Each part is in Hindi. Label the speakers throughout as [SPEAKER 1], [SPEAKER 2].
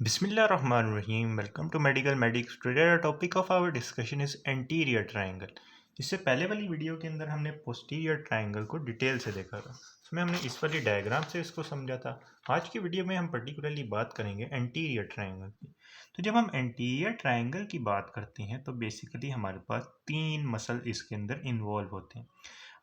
[SPEAKER 1] Bismillahirrahmanirrahim. Welcome to Medical Medics. Today the topic of our discussion is anterior triangle. इससे पहले वाली वीडियो के अंदर हमने पोस्टीरियर ट्रायंगल को डिटेल से देखा था। उसमें हमने इस वाली डायग्राम से इसको समझा था। आज की वीडियो में हम पर्टिकुलरली बात करेंगे एंटीरियर ट्रायंगल की। तो जब हम एंटीरियर ट्रायंगल की बात करते हैं तो बेसिकली हमारे पास तीन मसल इसके अंदर इन्वॉल्व होते हैं।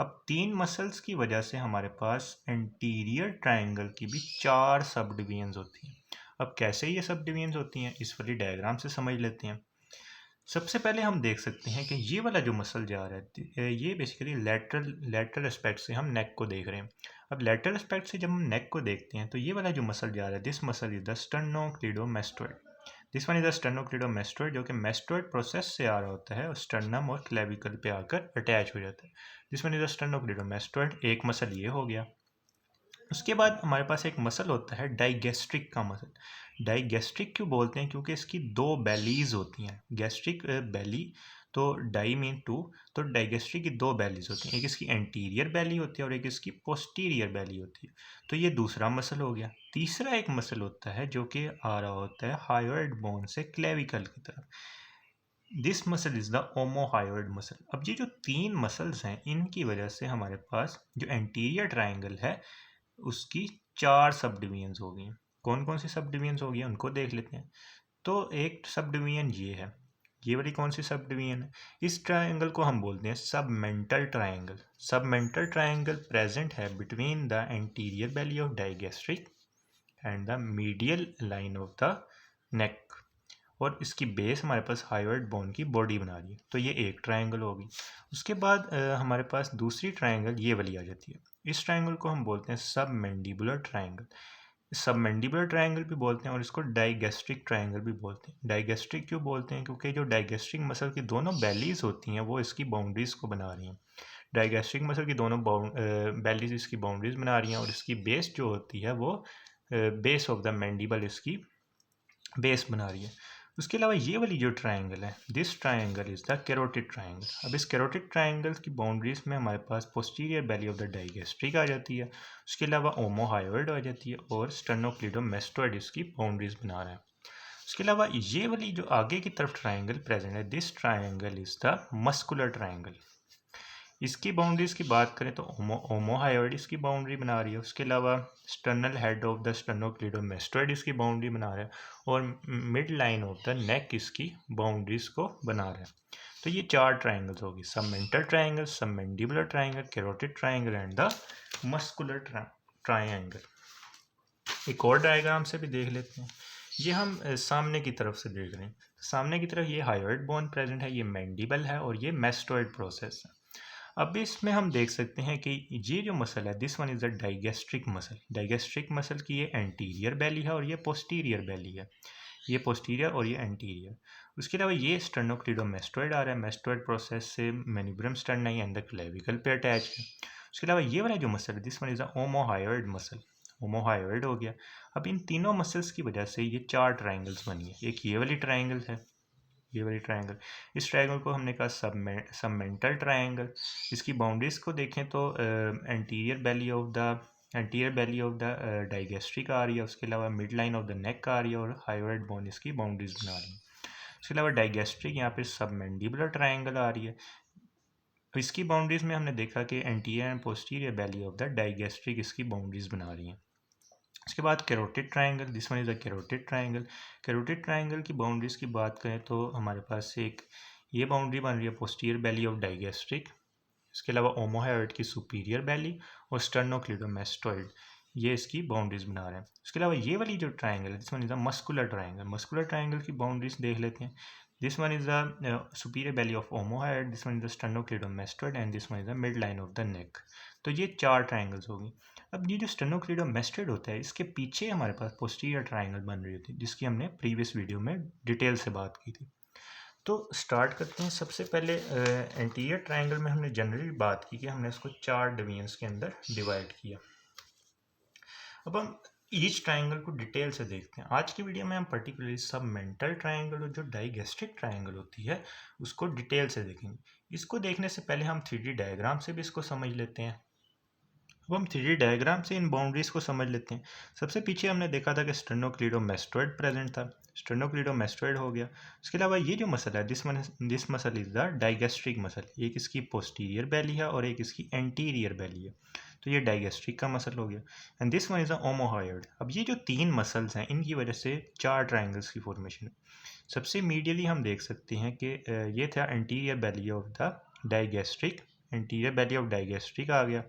[SPEAKER 1] अब तीन मसल्स की वजह से हमारे पास एंटीरियर ट्रायंगल की भी चार सब डिवीजन्स होती हैं। अब कैसे ये सब डिवीजन्स होती हैं इस वाली डायग्राम से समझ लेते हैं। सबसे पहले हम देख सकते हैं कि ये वाला जो मसल जा रहा है ये बेसिकली लेटरल एस्पेक्ट से हम नेक को देख रहे हैं। अब लेटरल एस्पेक्ट से जब हम नेक को देखते हैं तो ये वाला जो मसल जा रहा है, this muscle is the sternocleidomastoid. This one is the sternocleidomastoid जो कि मेस्टोइड प्रोसेस से आ रहा होता है और स्टर्नम और क्लेविकल पे आकर अटैच हो जाता है। दिस वन इज द स्टर्नोक्लीडोमेस्टोइड, एक मसल ये हो गया। उसके बाद हमारे पास एक मसल होता है डाइगेस्ट्रिक का मसल। डाइगेस्ट्रिक क्यों बोलते हैं? क्योंकि इसकी दो बेलीज होती हैं। गैस्ट्रिक बेली, तो डाई मीन टू, तो डाइगेस्ट्रिक की दो बेलीज होती हैं। एक इसकी एंटीरियर बेली होती है और एक इसकी पोस्टीरियर बेली होती है। तो ये दूसरा मसल हो गया। तीसरा एक मसल होता है जो कि आ रहा होता है हायोइड बोन से क्लेविकल की तरफ। This muscle is the ओमोहायोइड muscle. अब ये जो तीन मसल्स हैं इनकी वजह से हमारे पास जो एंटीरियर ट्राइंगल है उसकी चार सब डिवीजन्स हो गई। कौन कौन सी सब डिवीजन्स हो गई उनको देख लेते हैं। तो एक सब डिवीजन ये है, ये वाली कौन सी सब डिवीजन है? इस ट्रायंगल को हम बोलते हैं submental triangle. Submental triangle present है between the anterior belly of digastric and the medial line of the neck, और इसकी बेस हमारे पास हायोइड बोन की बॉडी बना रही है। तो ये एक ट्रायंगल होगी। उसके बाद हमारे पास दूसरी ट्रायंगल ये वाली आ जाती है। इस ट्रायंगल को हम बोलते हैं सब मैंडिबुलर ट्रायंगल। सब मैंडिबुलर ट्रायंगल भी बोलते हैं और इसको डाइगेस्ट्रिक ट्रायंगल भी बोलते हैं। डाइगेस्ट्रिक क्यों बोलते हैं? क्योंकि जो डाइगेस्ट्रिक मसल की दोनों बेलीज होती हैं वो इसकी बाउंड्रीज को बना रही हैं। डाइगेस्ट्रिक मसल की दोनों बेलीज इसकी बाउंड्रीज बना रही हैं और इसकी बेस जो होती है वो बेस ऑफ द मैंडिबल इसकी बेस बना रही है। उसके अलावा ये वाली जो ट्रायंगल है, this triangle is the carotid triangle. अब इस कैरोटिड ट्रायंगल की बाउंड्रीज में हमारे पास posterior belly of the digastric आ जाती है। उसके अलावा ओमोहायोइड आ जाती है और स्टर्नोक्लीडोमेस्टोइड इसकी बाउंड्रीज बना रहा है। उसके अलावा ये वाली जो आगे की तरफ ट्रायंगल प्रेजेंट है, this triangle is the muscular triangle. इसकी बाउंड्रीज की बात करें तो ओमोहायोइड इसकी बाउंड्री बना रही है। उसके अलावा स्टर्नल हेड ऑफ द स्टर्नोक्लीडोमेस्टोइड इसकी बाउंड्री बना रहा है और mid line of the neck इसकी बाउंड्रीज को बना रहा है। तो ये चार ट्राइंगल्स होगी, submental triangle, submandibular triangle, carotid triangle and the muscular triangle. एक और डायग्राम से भी देख लेते हैं। ये हम सामने की तरफ से देख रहे हैं। सामने की तरफ ये हायोइड बोन प्रेजेंट है, ये मैंडिबल है और ये मेस्टोइड प्रोसेस है। अब इसमें हम देख सकते हैं कि ये जो मसल है, this one is the digastric muscle. Digastric muscle की ये एंटीरियर बेली है और ये पोस्टीरियर बेली है। ये पोस्टीरियर और ये एंटीरियर। उसके अलावा ये स्टर्नोक्लीडोमेस्टोइड आ रहा है, मेस्टोइड प्रोसेस से मैन्यूब्रम स्टर्नाई एंड द क्लेविकल पे अटैच है। उसके अलावा ये वाला जो मसल है, this one is the ओमोहायोइड muscle. ओमोहायोइड हो गया। अब इन तीनों मसल्स की वजह से ये चार ट्राइंगल्स बनी है। एक ये वाली ट्राइंगल है, ये वाली ट्रायंगल। इस ट्रायंगल को हमने कहा सबमेंटल ट्रायंगल। इसकी बाउंड्रीज को देखें तो anterior belly of the digastric आ रही है। उसके अलावा mid line of the neck आ रही है और हायोइड बोन इसकी बाउंड्रीज बना रही है। उसके अलावा डाइगेस्ट्रिक यहाँ पे सबमेंडिबुलर ट्रायंगल आ रही है। इसकी बाउंड्रीज में हमने देखा कि anterior and posterior belly of the digastric इसकी बाउंड्रीज बना रही हैं। उसके बाद carotid triangle, this one is the carotid triangle. Carotid triangle की बाउंड्रीज की बात करें तो हमारे पास एक ये बाउंड्री बन रही है पोस्टीरियर बेली ऑफ डाइगेस्ट्रिक। इसके अलावा ओमोहायोइड की सुपीरियर बेली और स्टर्नोक्लीडोमेस्टोइड ये इसकी बाउंड्रीज बना रहे हैं। उसके अलावा ये वाली जो ट्रायंगल है, this one is the muscular triangle. Muscular triangle की बाउंड्रीज देख लेते हैं। This one is the superior belly of omohyoid, this one is the sternocleidomastoid and this one is the mid line of the neck. तो ये चार ट्रायंगल्स होगी। अब ये जो स्टेनोक्लीडोमेस्टोइड होता है इसके पीछे हमारे पास पोस्टीरियर ट्रायंगल बन रही होती है, जिसकी हमने प्रीवियस वीडियो में डिटेल से बात की थी। तो स्टार्ट करते हैं। सबसे पहले एंटीरियर ट्रायंगल में हमने जनरली बात की कि हमने इसको चार डिवीजन्स के अंदर डिवाइड किया। अब हम ईच ट्रायंगल को डिटेल से देखते हैं। आज की वीडियो में हम पर्टिकुलरली सबमेंटल ट्रायंगल और जो डाइगेस्ट्रिक ट्रायंगल होती है उसको डिटेल से देखेंगे। इसको देखने से पहले हम 3D डायग्राम से भी इसको समझ लेते हैं। अब हम 3D डायग्राम से इन बाउंड्रीज को समझ लेते हैं। सबसे पीछे हमने देखा था कि स्टेर्नोक्लीडोमास्टोइड प्रेजेंट था, स्टेर्नोक्लीडोमास्टोइड हो गया। उसके अलावा ये जो मसल है, this muscle is the digastric muscle. एक इसकी पोस्टीरियर बैली है और एक इसकी एंटीरियर बैली है, तो ये डाइगैस्ट्रिक का मसल हो गया। And this one is a omohyoid. अब ये जो तीन मसल्स हैं, इनकी वजह से 4 ट्राइंगल्स की फॉर्मेशन है। सबसे मीडियली हम देख सकते हैं कि ये था anterior belly of the digastric, anterior belly of digastric आ गया।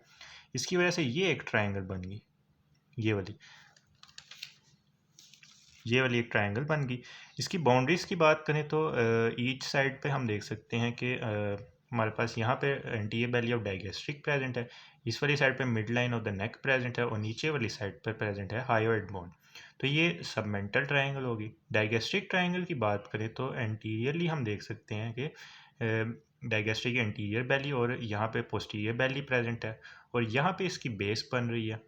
[SPEAKER 1] इसकी वजह से ये एक ट्रायंगल बन गई, ये वाली एक ट्रायंगल बन गई। इसकी बाउंड्रीज की बात करें तो ईच साइड पे हम देख सकते हैं कि हमारे पास यहाँ पे anterior belly of digastric present है, इस वाली साइड पे mid line of the neck present है और नीचे वाली साइड पे प्रेजेंट है हायोइड बोन। तो ये सबमेंटल ट्रायंगल होगी। डाइगैस्ट्रिक ट्रायंगल की बात करें तो एंटीरियरली हम देख सकते हैं कि डाइगैस्ट्रिक एंटीरियर बैली और यहाँ पे पोस्टीरियर बैली प्रेजेंट है और यहाँ पे इसकी बेस बन रही है,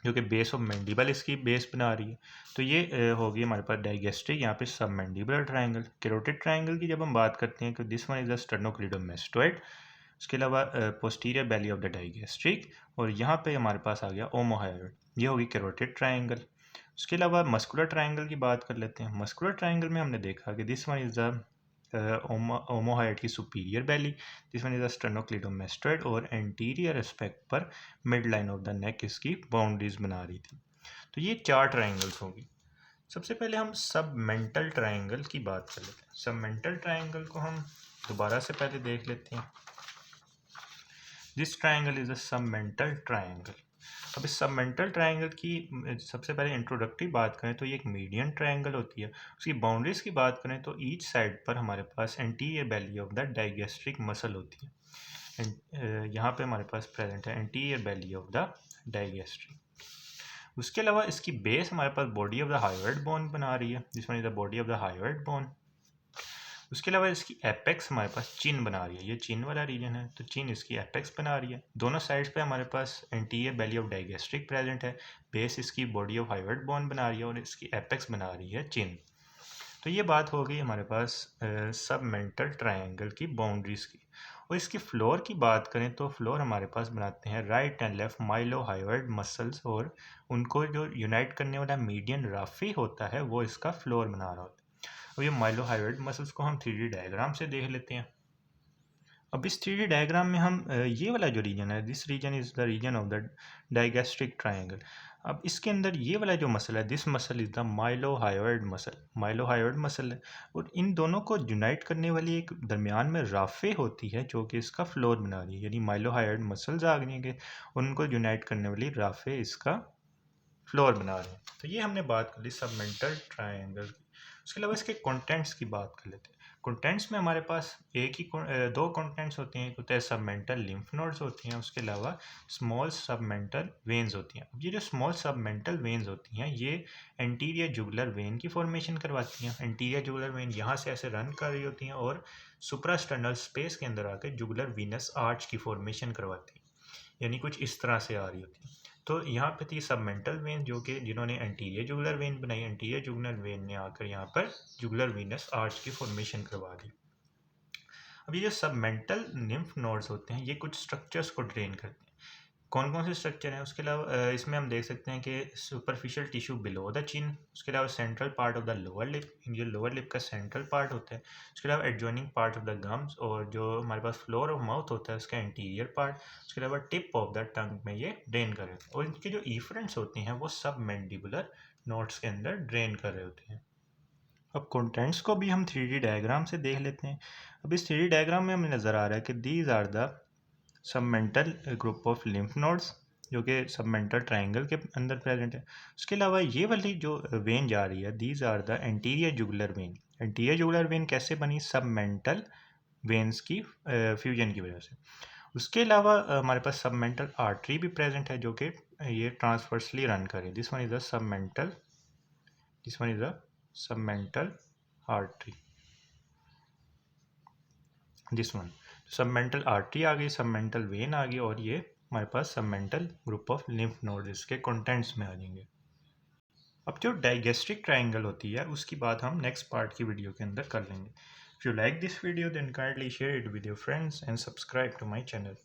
[SPEAKER 1] जो कि बेस ऑफ मैंडिबल इसकी बेस बना रही है। तो ये होगी हमारे पास डाइगैस्ट्रिक, यहाँ पे सब मैंडिबुलर ट्रायंगल। कैरोटिड ट्रायंगल की जब हम बात करते हैं तो this one is the sternocleidomastoid. उसके अलावा posterior belly of the digastric और यहाँ पे हमारे पास आ गया ओमोहॉइड, ये होगी कैरोटिड ट्रायंगल। उसके अलावा मस्कुलर ट्रायंगल की बात कर लेते हैं। मस्कुलर ट्रायंगल में हमने देखा कि this one is the omohyoid की superior belly, this one is the sternocleidomastoid और एंटीरियर एस्पेक्ट पर mid line of the neck इसकी बाउंड्रीज बना रही थी। तो ये 4 ट्रायंगल्स होंगी। सबसे पहले हम सबमेंटल ट्रायंगल की बात कर लेते हैं। सबमेंटल ट्रायंगल को हम दोबारा से पहले देख लेते हैं। This triangle is a submental triangle. अब इस सबमेंटल ट्रायंगल की सबसे पहले इंट्रोडक्टरी बात करें तो ये एक मीडियन ट्रायंगल होती है। उसकी बाउंड्रीज की बात करें तो ईच साइड पर हमारे पास anterior belly of the digastric muscle होती है। यहाँ पे हमारे पास प्रेजेंट है anterior belly of the digastric. उसके अलावा इसकी बेस हमारे पास body of the hyoid bone बना रही है, जिसमें is the body of the hyoid bone. उसके अलावा इसकी एपेक्स हमारे पास चिन बना रही है, ये चिन वाला रीजन है तो चिन इसकी एपेक्स बना रही है। दोनों साइड्स पे हमारे पास anterior belly of digastric present है, बेस इसकी बॉडी ऑफ हायोइड बोन बना रही है और इसकी एपेक्स बना रही है चिन। तो ये बात हो गई हमारे पास सबमेंटल ट्रायंगल की बाउंड्रीज की। और इसकी फ्लोर की बात करें तो फ्लोर हमारे पास बनाते हैं राइट एंड लेफ्ट माइलोहायोइड मसल्स और उनको जो यूनाइट करने वाला मीडियन राफी होता है वो इसका फ्लोर बना रहा होता है। अब ये माइलोहायोइड मसल्स को हम 3D डायग्राम से देख लेते हैं। अब इस 3D डायग्राम में हम ये वाला जो रीजन है, this region is the region of the digastric triangle. अब इसके अंदर ये वाला जो मसल है, this muscle is the mylohyoid muscle, mylohyoid muscle है और इन दोनों को यूनाइट करने वाली एक दरमियान में राफे होती है जो कि इसका फ्लोर बना रही है। यानी माइलोहायोइड मसल्स आ गई हैं, उनको यूनाइट करने वाली राफे इसका फ्लोर बना रहे हैं। तो ये हमने बात कर ली सबमेंटल ट्रायंगल की। उसके अलावा इसके कंटेंट्स की बात कर लेते हैं। कंटेंट्स में हमारे पास दो कंटेंट्स होते हैं, एक होता है सबमेंटल लिम्फ नोड्स होती हैं, उसके अलावा स्मॉल सबमेंटल वेन्स होती हैं। अब ये जो स्मॉल सबमेंटल वेन्स होती हैं ये एंटीरियर जुगुलर वेन की फॉर्मेशन करवाती हैं। एंटीरियर जुगुलर वेन यहाँ से ऐसे रन कर रही होती हैं और सुप्रास्टर्नल स्पेस के अंदर आकर जुगुलर वीनस आर्च की फॉर्मेशन करवाती हैं, यानी कुछ इस तरह से आ रही होती है। तो यहाँ पे थी सबमेंटल वेन जो कि जिन्होंने एंटीरियर जुगुलर वेन बनाई, एंटीरियर जुगुलर वेन ने आकर यहाँ पर जुगुलर वीनस आर्च की फॉर्मेशन करवा दी। अब ये जो सबमेंटल लिम्फ नोड्स होते हैं ये कुछ स्ट्रक्चर्स को ड्रेन करते हैं। कौन कौन से स्ट्रक्चर हैं उसके अलावा इसमें हम देख सकते हैं कि superficial tissue below the chin, उसके अलावा central part of the lower lip, ये लोअर लिप का सेंट्रल पार्ट होता है। उसके अलावा adjoining part of the gums और जो हमारे पास फ्लोर ऑफ माउथ होता है उसका एंटीरियर पार्ट। उसके अलावा टिप ऑफ द टंग में ये ड्रेन कर रहे होते हैं और इनके जो इफरेंट्स होते हैं वो सब मैंडिबुलर नोड्स के अंदर ड्रेन कर रहे होते हैं। अब कंटेंट्स को भी हम 3D डायग्राम से देख लेते हैं। अब इस 3D डायग्राम में हमें नज़र आ रहा है कि these are the submental group of lymph nodes जो कि सबमेंटल ट्रायंगल के अंदर प्रेजेंट है। उसके अलावा ये वाली जो वेन जा रही है these are the anterior jugular vein. Anterior jugular vein कैसे बनी? सबमेंटल वेन्स की फ्यूजन की वजह से। उसके अलावा हमारे पास सबमेंटल आर्टरी भी प्रेजेंट है जो कि ये ट्रांसवर्सली रन करे। This one is the submental artery, this one submental artery आ गई, सबमेंटल वेन आ गई और ये हमारे पास submental group of lymph node इसके कंटेंट्स में आ जाएंगे। अब जो डाइगैस्ट्रिक ट्रायंगल होती है उसकी बात हम नेक्स्ट पार्ट की वीडियो के अंदर कर लेंगे। If you like this video then kindly share it with your friends and subscribe to my channel.